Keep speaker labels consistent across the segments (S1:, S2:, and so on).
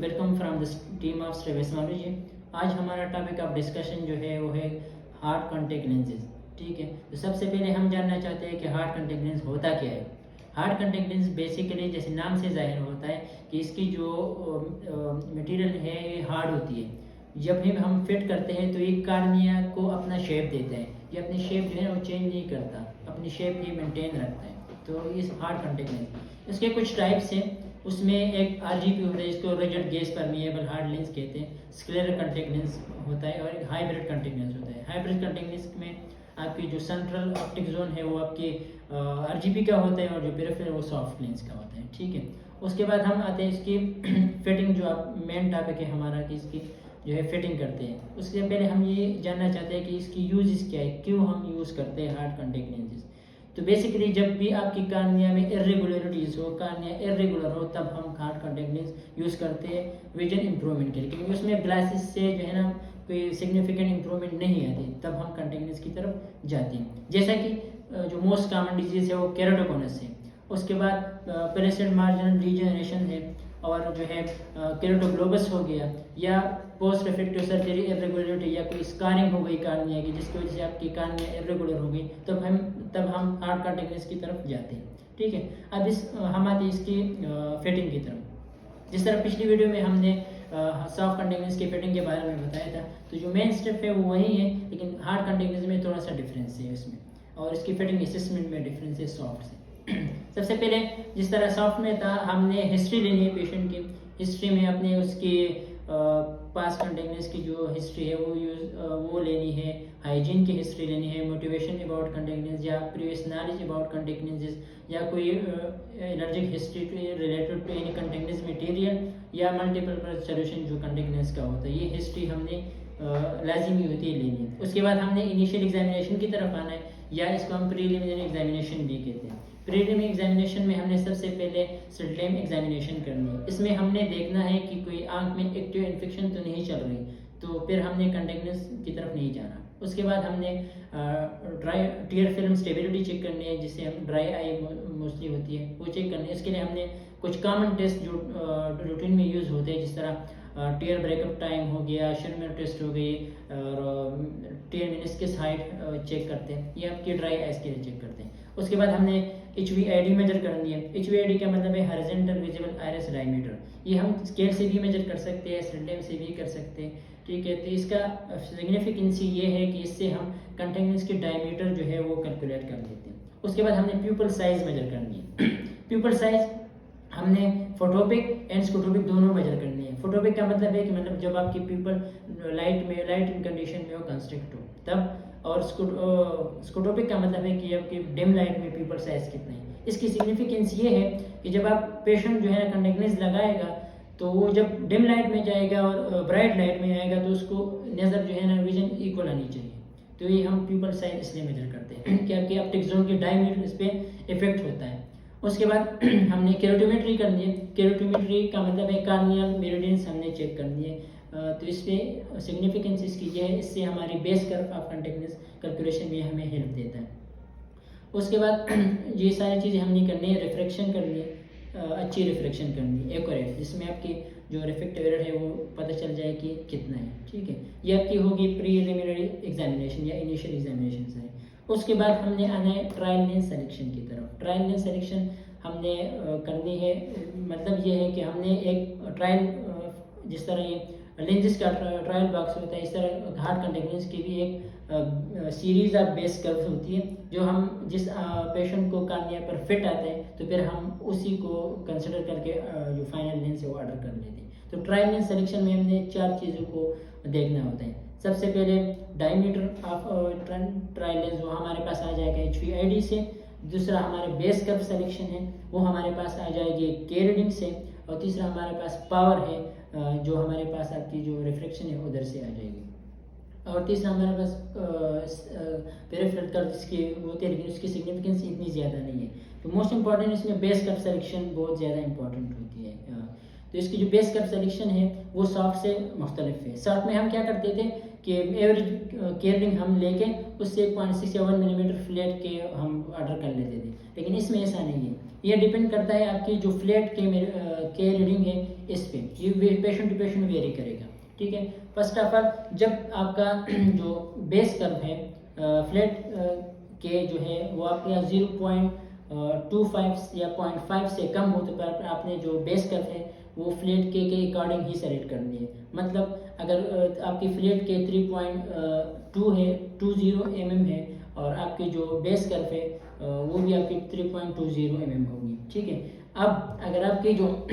S1: Welcome from the team of स्ट्रेवेस्मोलॉजी। आज हमारा टॉपिक ऑफ डिस्कशन जो है वो है हार्ड कॉन्टेक्ट लेंसेज। ठीक है, तो सबसे पहले हम जानना चाहते हैं कि हार्ड कॉन्टेक्ट लेंस होता क्या है। हार्ड कॉन्टेक्ट लेंस बेसिकली जैसे नाम से जाहिर होता है कि इसकी जो मटेरियल है ये हार्ड होती है। जब भी हम फिट करते हैं तो ये कार्निया को अपना शेप देता है, ये अपनी शेप जो है वो चेंज नहीं करता, अपनी शेप ही मेंटेन रखता है। तो इस हार्ड कॉन्टेक्ट लेंस इसके कुछ टाइप्स हैं। उसमें एक आरजीपी होता है, इसको rigid gauge permeable hard lens कहते हैं। स्क्लेरल कॉन्टेक्ट लेंस होता है और एक हाइब्रिड कॉन्टेक्ट लेंस होता है। हाइब्रिड कॉन्टेक्ट लेंस में आपकी जो सेंट्रल ऑप्टिक जोन है वो आपकी आरजीपी का होता है और जो पेरिफेरल वो सॉफ्ट लेंस का होता है। ठीक है, उसके बाद हम आते हैं इसकी फिटिंग, जो आप मेन टॉपिक है हमारा कि इसकी जो है फिटिंग करते हैं। उससे पहले हम ये जानना चाहते हैं कि इसकी यूजेस क्या है, क्यों हम यूज़ करते हैं हार्ड कॉन्टेक्ट लेंसेज। तो बेसिकली जब भी आपकी कार्निया में इरेगुलरिटीज हो, कार्निया इरेगुलर हो, तब हम हार्ड कॉन्टेक्ट लेंस यूज़ करते हैं विजन इंप्रूवमेंट के लिए, क्योंकि उसमें ग्लासेस से जो है ना कोई सिग्निफिकेंट इंप्रूवमेंट नहीं आती, तब हम कॉन्टेक्ट लेंस की तरफ जाते हैं। जैसा कि जो मोस्ट कॉमन डिजीज है वो केराटोकोनस है, उसके बाद पेरिसेड मार्जिनल रीजनरेशन है, और जो है केराटोग्लोबस हो गया, या पोस्ट रिफ्लेक्टिव सर्जरी इरेगुलरिटी या कोई स्कारिंग हो गई कार्निया की जिसकी वजह से आपकी कार्निया इरेगुलर हो गई, तब हम हार्ड कॉन्टेक्ट लेंस की तरफ जाते हैं। ठीक है, अब हम आते हैं इसकी फिटिंग की तरफ। जिस तरह पिछली वीडियो में हमने सॉफ्ट कॉन्टेक्ट लेंस की फिटिंग के बारे में बताया था, तो जो मेन स्टेप है वो वही है, लेकिन हार्ड कॉन्टेक्ट लेंस में थोड़ा सा डिफरेंस है इसमें, और इसकी फिटिंग असेसमेंट में डिफरेंस है सॉफ्ट से। सबसे पहले जिस तरह सॉफ्ट में था, हमने हिस्ट्री लेनी है पेशेंट की। हिस्ट्री में अपने उसकी पास कॉन्टेक्ट लेंस की जो हिस्ट्री है वो लेनी है, हाइजीन की हिस्ट्री लेनी है, मोटिवेशन अबाउट कॉन्टेक्ट लेंस या previous knowledge about contact lenses, या कोई allergic history related to any contact lens material, या मल्टीपल सोल्यूशन जो कॉन्टेक्ट लेंस का होता है, ये हिस्ट्री हमने लाजिमी होती है लेनी है। उसके बाद हमने इनिशियल एग्जामिनेशन की तरफ आना है, या इसको हम प्रीलिमिनरी एग्जामिनेशन भी कहते हैं। प्रीलिमिनरी एग्जामिनेशन में हमने सबसे पहले स्लिट एग्जामिनेशन करनी है। इसमें हमने देखना है कि कोई आंख में एक्टिव इन्फेक्शन तो नहीं चल रही, तो फिर हमने कॉन्टेक्ट लेंस की तरफ नहीं जाना। उसके बाद हमने dry tear film stability check करनी है, जिससे हम ड्राई आई मोस्टली होती है वो चेक करनी है। इसके लिए हमने कुछ कॉमन टेस्ट जो रूटीन में यूज़ होते हैं, जिस तरह टीयर ब्रेकअप टाइम हो गया, शर्मर टेस्ट हो गई, और टीयर मेनिस्कस हाइट चेक करते हैं, ये आपकी ड्राई आइज के लिए चेक करते हैं। उसके बाद हमने HVID मेजर करनी है। HVID का मतलब है हॉरिजॉन्टल विजिबल आइरिस डायमीटर। ये हम स्केल से भी मेजर कर सकते हैं, स्लिट से भी कर सकते हैं। ठीक है, तो इसका सिग्निफिकेंसी ये है कि इससे हम कॉन्टेक्ट लेंस की डायमीटर जो है वो कैलकुलेट कर लेते हैं। उसके बाद हमने प्यूपल साइज मेजर करनी है। प्यूपल साइज हमने फोटोपिक एंड स्कोटोपिक दोनों मेजर करनी है। फोटोपिक का मतलब है कि मतलब जब आपकी प्यूपल लाइट इन कंडीशन में हो, कंस्ट्रक्ट हो, तब। और स्कोटोपिक का मतलब है कि आपकी डिम लाइट में प्यूपल साइज कितना है। इसकी सिग्निफिकेंस ये है कि जब आप पेशेंट जो है ना कॉन्टेक्ट लेंस लगाएगा, तो वो जब डिम लाइट में जाएगा और ब्राइट लाइट में आएगा, तो उसको नज़र जो है ना विजन इक्वल आनी चाहिए। तो ये हम प्यूपल साइज इसलिए मेजर करते हैं कि आपकी ऑप्टिक जोन की डायमीटर इस पर इफेक्ट होता है। उसके बाद हमने केरोटोमेट्री करनी है। केरोटोमेट्री का मतलब है कार्नियल मेरिडियंस हमने चेक करनी है। तो इस पर सिग्निफिकेंस इसकी ये है, इससे हमारी base curve of contact lens calculation में हमें हेल्प देता है। उसके बाद ये सारी चीज़ें हमने करनी है। रिफ्रैक्शन करनी है, अच्छी रिफ्रैक्शन करनी है, एक्यूरेट, जिसमें आपकी जो रिफ्रैक्टिव एरर है वो पता चल जाए कि कितना है। ठीक है, ये आपकी होगी प्रीलिमिनरी एग्जामिनेशन या इनिशियल एग्जामिनेशन से। उसके बाद हमने आना है ट्रायल लेंस सिलेक्शन की तरफ। ट्रायल लेंस सिलेक्शन हमने करनी है, मतलब ये है कि हमने एक ट्रायल, जिस तरह ये लेंसेज का ट्रायल बॉक्स होता है, इस तरह हार्ड कॉन्टेक्ट लेंस की भी एक सीरीज ऑफ बेस कर्व्स होती है, जो हम जिस पेशेंट को कार्निया पर फिट आता है, तो फिर हम उसी को कंसिडर करके जो फाइनल लेंस है वो ऑर्डर कर लेते हैं। तो ट्रायल लेंस सिलेक्शन में हमने 4 चीज़ों को देखना होता है। सबसे पहले डायमीटर ऑफ ट्रायल लेंस वो हमारे पास आ जाएगा HVID से। दूसरा हमारे बेस कर्व सिलेक्शन है, वो हमारे पास आ जाएगी K रीडिंग से। और तीसरा हमारे पास पावर है, जो हमारे पास आपकी जो रिफ्लेक्शन है उधर से आ जाएगी। और तीसरा हमारे पास पेरिफेरल कर्व जिसकी होती है, लेकिन उसकी सिग्निफिकेंस इतनी ज़्यादा नहीं है। तो मोस्ट इंपॉर्टेंट इसमें बेस कर्व सिलेक्शन बहुत ज़्यादा इंपॉर्टेंट होती है। तो इसकी जो बेस कर्व सिलेक्शन है वो सॉफ्ट से मुख्तलिफ है। सॉफ्ट में हम क्या करते थे कि एवरेज केयरिंग हम लेके उससे 0.67 मिलीमीटर फ्लैट के हम ऑर्डर कर लेते थे, लेकिन इसमें ऐसा नहीं है। ये डिपेंड करता है आपकी जो फ्लैट के रीडिंग है इस पे, ये पेशेंट टू पेशेंट वेरी करेगा, ठीक है। फर्स्ट ऑफ ऑल जब आपका जो बेस कर्व है फ्लैट के जो है वो आपके यहाँ 0.25 या 0.5 से कम हो, तो आपने जो बेस कर्व है वो फ्लैट के अकॉर्डिंग ही सेलेक्ट करनी है। मतलब अगर आपकी फ्लैट के 3.2 है 20 mm है और आपकी जो बेस कर्व है वो भी आपकी 3.20 mm होगी, ठीक है। अब अगर आपकी जो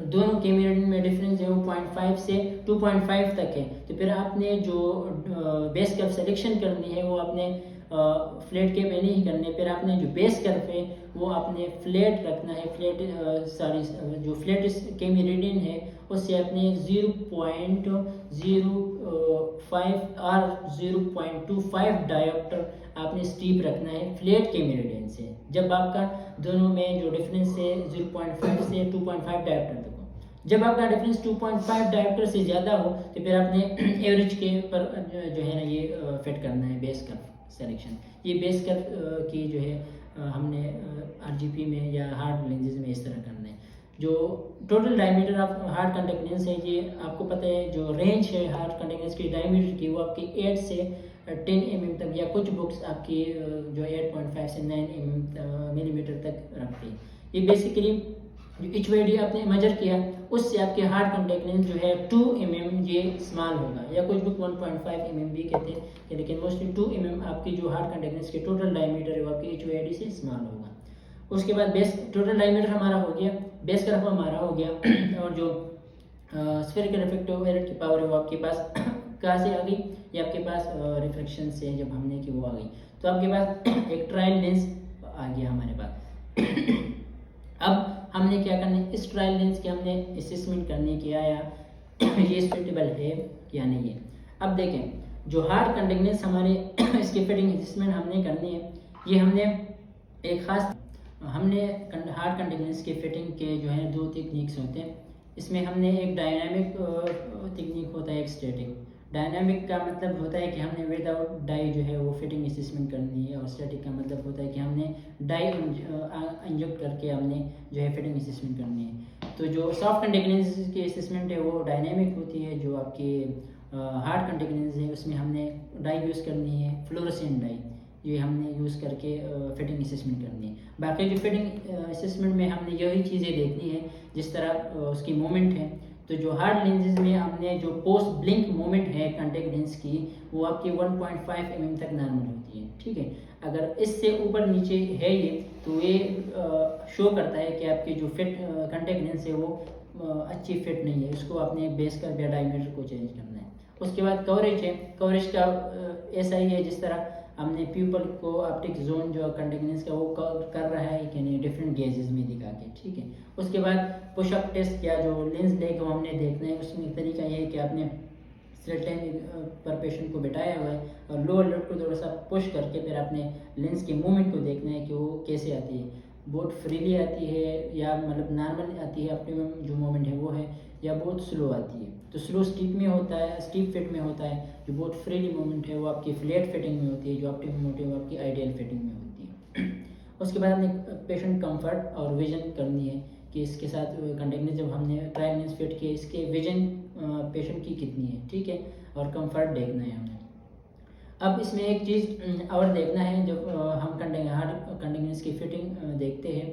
S1: दोनों के मेरिडियन में डिफरेंस है वो 0.5 से 2.5 तक है, तो फिर आपने जो बेस कर्व सिलेक्शन करनी है वो आपने फ्लैट के पे नहीं करने, फिर आपने जो बेस कर्व है वो आपने फ्लैट रखना है। फ्लैट जो फ्लैट के मेरिडियन है उससे आपने 0.05 और 0.25 डायोप्टर आपने स्टीप रखना है फ्लैट के मेरिडियन से। जब आपका दोनों में जो डिफरेंस है 0.5 से 2.5 डायोप्टर तक हो, जब आपका डिफरेंस 2.5 डायोप्टर से ज़्यादा हो तो फिर आपने एवरेज के पर जो है ना ये फिट करना है बेस कर्व सिलेक्शन। ये बेस कर्व की जो है हमने आरजीपी में या हार्ड लेंसेज में इस तरह करना है। जो total diameter of hard contact lens है, ये आपको पता है जो रेंज है हार्ड कॉन्टैक्ट लेंस की डायमीटर की वो आपकी 8 से 10 mm तक, या कुछ बुक्स आपकी जो 8.5 से 9 मिलीमीटर तक रखती है। ये बेसिकली जो HYD आपने मेजर किया उससे आपके हार्ड कॉन्टैक्ट लेंस जो है 2 mm ये स्मॉल होगा, या कुछ बुक 1.5 mm भी कहते हैं, लेकिन मोस्टली 2 mm आपकी जो हार्ड कॉन्टैक्ट लेंस के टोटल डायमीटर है वो आपकी HYD से स्मॉल होगा। उसके बाद बेस टोटल डायमीटर हमारा हो गया, बेस कर्व हमारा हो गया, और जो स्फेरिकल रिफ्रैक्टिव एरर की पावर है वो आपके पास कहाँ से आ गई, ये आपके पास रिफ्लेक्शन से जब हमने की वो आ गई, तो आपके पास एक ट्रायल लेंस आ गया हमारे पास। अब हमने क्या करना है, इस ट्रायल लेंस की हमने असेसमेंट करने की आया ये सुटेबल है या नहीं है। अब देखें जो हार्ड कॉन्टैक्ट लेंस हमारे इसकी फिटिंग असेसमेंट हमने करनी है, ये हमने एक खास हमने हार्ड कॉन्टैक्ट लेंस की फिटिंग के जो है 2 टेक्निक्स होते हैं। इसमें हमने एक डायनामिक टेक्निक होता है, एक स्टैटिक। डायनामिक का मतलब होता है कि हमने विदाउट डाई जो है वो फिटिंग असेसमेंट करनी है, और स्टैटिक का मतलब होता है कि हमने डाई इंजेक्ट करके हमने जो है फिटिंग असेसमेंट करनी है। तो जो सॉफ्ट कॉन्टैक्ट लेंस की असेसमेंट है वो डायनामिक होती है, जो आपकी हार्ड कॉन्टैक्ट लेंस है उसमें हमने डाई यूज़ करनी है, फ्लोरोसेंट डाई, ये हमने यूज़ करके फिटिंग असेसमेंट करनी है। बाकी जो फिटिंग असेसमेंट में हमने यही चीज़ें देखनी है जिस तरह उसकी मूवमेंट है। तो जो हार्ड लेंसेज में हमने जो पोस्ट ब्लिंक मूवमेंट है कॉन्टैक्ट लेंस की वो आपकी 1.5 mm तक नॉर्मल होती है, ठीक है। अगर इससे ऊपर नीचे है ये तो ये शो करता है कि आपकी जो फिट कॉन्टैक्ट लेंस है वो अच्छी फिट नहीं है, उसको आपने बेस कर या डायमीटर को चेंज करना है। उसके बाद कवरेज है, कवरेज का ऐसा ही है जिस तरह हमने प्यूपल को ऑप्टिक जोन जो कॉन्टैक्ट लेंस का वो कर रहा है कि नहीं डिफरेंट गेजेस में दिखा के, ठीक है। उसके बाद पुशअप टेस्ट या जो लेंस लेग हमने देखना है, उसमें तरीका ये है कि आपने स्लेट लाइन पर पेशेंट को बिठाया हुआ है और लोअर लिड को थोड़ा सा पुश करके फिर आपने लेंस के मूवमेंट को देखना है कि वो कैसे आती है, बहुत फ्रीली आती है या मतलब नॉर्मल आती है, ऑप्टिमम जो मूवमेंट है वो है, या बहुत स्लो आती है। तो स्लो स्टीप में होता है, स्टीप फिट में होता है, जो बहुत फ्रीली मूवमेंट है वो आपकी फ्लैट फिटिंग में होती है, जो ऑप्टिमम होती है वो आपकी आइडियल फिटिंग में होती है। उसके बाद हमने पेशेंट कंफर्ट और विजन करनी है कि इसके साथ कॉन्टैक्ट लेंस जब हमने ट्रायल लेंस फिट किए इसके विजन पेशेंट की कितनी है, ठीक है, और कंफर्ट देखना है हमने। अब इसमें एक चीज़ और देखना है, जब हम हार्ड कॉन्टैक्ट लेंस की फिटिंग देखते हैं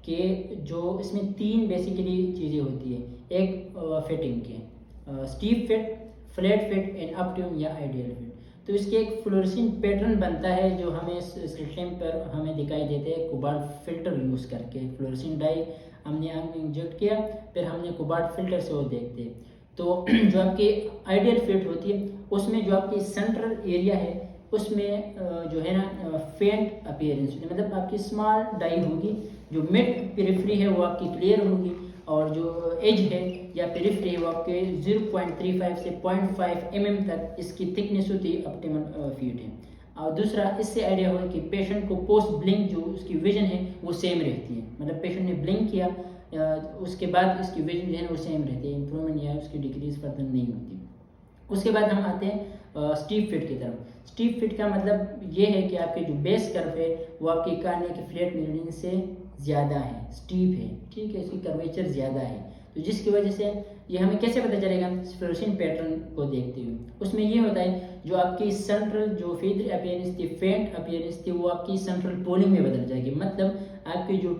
S1: कि जो इसमें 3 बेसिकली चीज़ें होती है एक फिटिंग की, steep fit, flat fit and optimum या आइडियल फिट। तो इसके एक फ्लोरेसेंट पैटर्न बनता है जो हमें स्लिट लैम्प पर हमें दिखाई देते हैं कोबाल्ट फिल्टर यूज़ करके। फ्लोरेसेंट डाई हमने आंख में इंजेक्ट किया, फिर हमने कोबाल्ट फिल्टर से वो देखते हैं। तो जो आपकी आइडियल फिट होती है उसमें जो आपकी सेंट्रल एरिया है उसमें जो है ना फेंट अपीयरेंस होती है, मतलब आपकी स्मॉल डाई होगी, जो मिड पेरिफेरी है वो आपकी क्लियर होगी, और जो एज है या पेरिफेरी है वो आपके 0.35 से 0.5 mm तक इसकी थिकनेस होती है, ऑप्टिमल फीट है। और दूसरा इससे आइडिया होगा कि पेशेंट को पोस्ट ब्लिंक जो उसकी विजन है वो सेम रहती है, मतलब पेशेंट ने ब्लिंक किया उसके बाद इसकी विजन जो है वो सेम रहती है, इंप्रूवमेंट या उसकी डिक्रीज फर्दर नहीं होती। उसके बाद हम आते हैं स्टीप फिट की तरफ। स्टीप फिट का मतलब ये है कि आपके जो बेस कर्व है वो आपकी कार्निया के फ्लैट मेरिडियन से ज़्यादा है, स्टीप है, ठीक है, इसकी कर्वेचर ज़्यादा है। तो जिसकी वजह से ये हमें कैसे पता चलेगा, फ्लोरेसेंट पैटर्न को देखते हुए। उसमें ये होता है जो आपकी सेंट्रल जो फेदरी अपीयरेंस थी, फेंट अपीयरेंस थी, वो आपकी सेंट्रल पोलिंग में बदल जाएगी। मतलब आपकी जो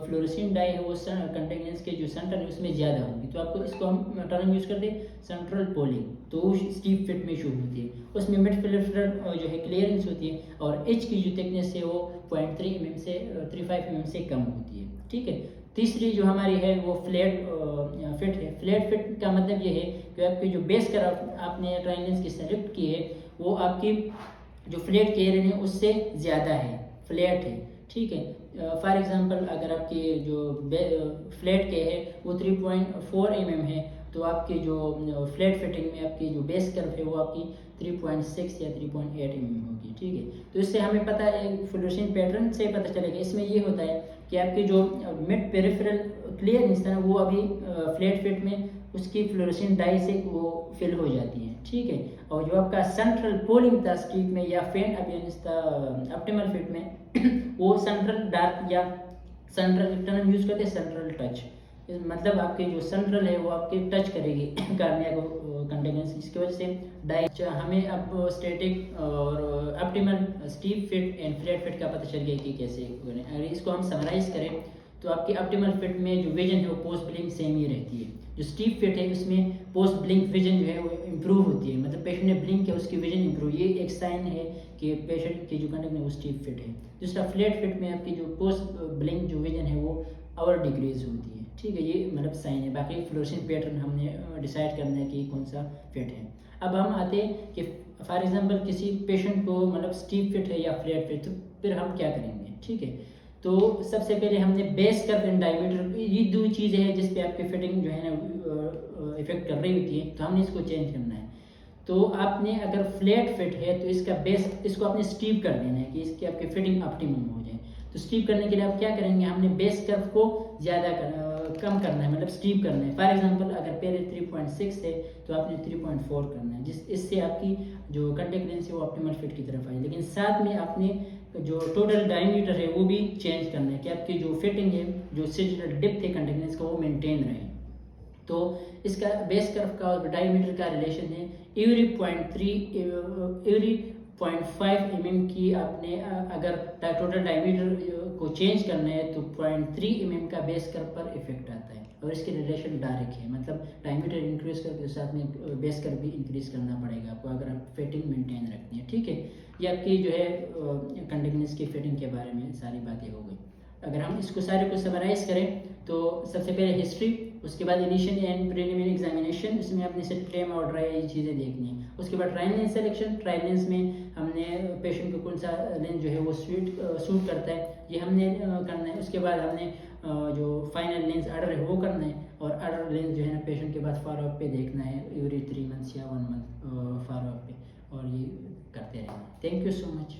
S1: फ्लोरेसेंट डाई है वो कंटेक्ट लेंस के जो सेंटर है उसमें ज़्यादा होगी। तो आपको इसको हम टर्म यूज़ करते हैं सेंट्रल पोलिंग, तो वो स्टीप फिट में शुरू होती है। उसमें मिड फिल्टर जो है क्लियरेंस होती है, और एच की जो थिकनेस है वो 0.3 mm से 35 mm से कम होती है, ठीक है। तीसरी जो हमारी है वो फ्लैट फिट है। फ्लैट फिट का मतलब ये है कि आपकी जो बेस कर आपने ट्राई लेंस की सेलेक्ट की है वो आपकी जो फ्लैट के एरिया है उससे ज़्यादा है, फ्लैट है, ठीक है। फॉर एग्जांपल अगर आपकी जो फ्लैट के है वो 3.4 mm है, तो आपकी जो फ्लैट फिटिंग में आपकी जो बेस कर्व है वो आपकी 3.6 या 3.8 mm होगी, ठीक है। तो इससे हमें पता है, फ्लोरेसेंट पैटर्न से पता चलेगा। इसमें ये होता है कि आपकी जो मिड पेरिफेरल क्लियरेंस है वो अभी फ्लैट फिट में उसकी फ्लोरेसेंट डाई से वो फिल हो जाती है, ठीक है। और जो आपका सेंट्रल पोलिंग था स्ट्रीप में या फेंट अपीयरेंस था ऑप्टिमल फिट में वो सेंट्रल डार्क या सेंट्रल टर्म यूज करते हैं सेंट्रल टच। मतलब आपके जो सेंट्रल है वो आपके टच करेगी कार्निया को कंटेक्ट लेंस, इसकी वजह से डाई हमें अब स्टैटिक और optimal steep fit and flat fit का पता चल गया कि कैसे करें। अगर इसको हम समराइज करें तो आपकी ऑप्टिमल फिट में जो विजन है वो पोस्ट ब्लिंक सेम ही रहती है। जो स्टीप फिट है उसमें पोस्ट ब्लिंक विजन जो है वो इम्प्रूव होती है, मतलब पेशेंट ने ब्लिंक किया उसकी विजन इम्प्रूव, ये एक साइन है कि पेशेंट की जो कंडक्ट है वो स्टीप फिट है। दूसरा फ्लैट फिट में आपकी जो पोस्ट ब्लिंक जो विजन है वो और डिक्रीज होती है, ठीक है, ये मतलब साइन है। बाकी फ्लोरेसेंट पैटर्न हमने डिसाइड करना है कि कौन सा फिट है। अब हम आते हैं कि फॉर एग्जांपल किसी पेशेंट को मतलब स्टीप फिट है या फ्लैट फिट, तो फिर हम क्या करेंगे, ठीक है। तो सबसे पहले हमने बेस कर्व एंड डायमीटर, ये दो चीज़ें हैं जिस पे आपकी फिटिंग जो है ना इफेक्ट कर रही होती है, तो हमने इसको चेंज करना है। तो आपने अगर फ्लैट फिट है तो इसका बेस, इसको आपने स्टीप कर देना है कि इसकी आपकी फिटिंग ऑप्टिमम हो जाए। तो स्टीप करने के लिए आप क्या करेंगे, हमने बेस कर्व को कम करना है, मतलब स्टीप करना है। फॉर एग्जांपल अगर पहले 3.6 है तो आपने 3.4 करना है, इससे आपकी जो कंटेक्ट लेंस है वो ऑप्टिमल फिट की तरफ आए। लेकिन साथ में आपने जो टोटल डायमीटर है वो भी चेंज करना है कि आपकी जो फिटिंग है, जो सिजिल डिप्थ है कंटेक्ट लेंस का वो मेंटेन रहे। तो इसका बेस कर्व का और डायमीटर का रिलेशन है एवरी 0.5 mm की आपने अगर टोटल डायमीटर को चेंज करना है तो 0.3 mm का बेस कर्व पर इफेक्ट आता है, और इसके रिलेशन डायरेक्ट है, मतलब डायमीटर इंक्रीज करके साथ में बेस कर्व भी इंक्रीज करना पड़ेगा आपको अगर आप फिटिंग मेंटेन रखनी है, ठीक है। ये आपकी जो है कंटेक्ट लेंस की फिटिंग के बारे में सारी बातें हो गई। अगर हम इसको सारे को समराइज करें तो सबसे पहले हिस्ट्री, उसके बाद इनिशियल एंड प्रीलिमिनरी एग्जामिनेशन, इसमें आपने सिर्फ क्लेम और ट्राई ये चीज़ें देखनी है। उसके बाद trial lens selection, trial lens में हमने पेशेंट को कौन सा लेंस जो है वो सूट करता है ये हमने करना है। उसके बाद हमने जो फाइनल लेंस ऑर्डर है वो करना है, और ऑर्डर लेंस जो है ना पेशेंट के बाद फॉलोअप पे देखना है एवरी 3 months या 1 month फॉलोअप पे, और ये करते रहना। Thank you so much.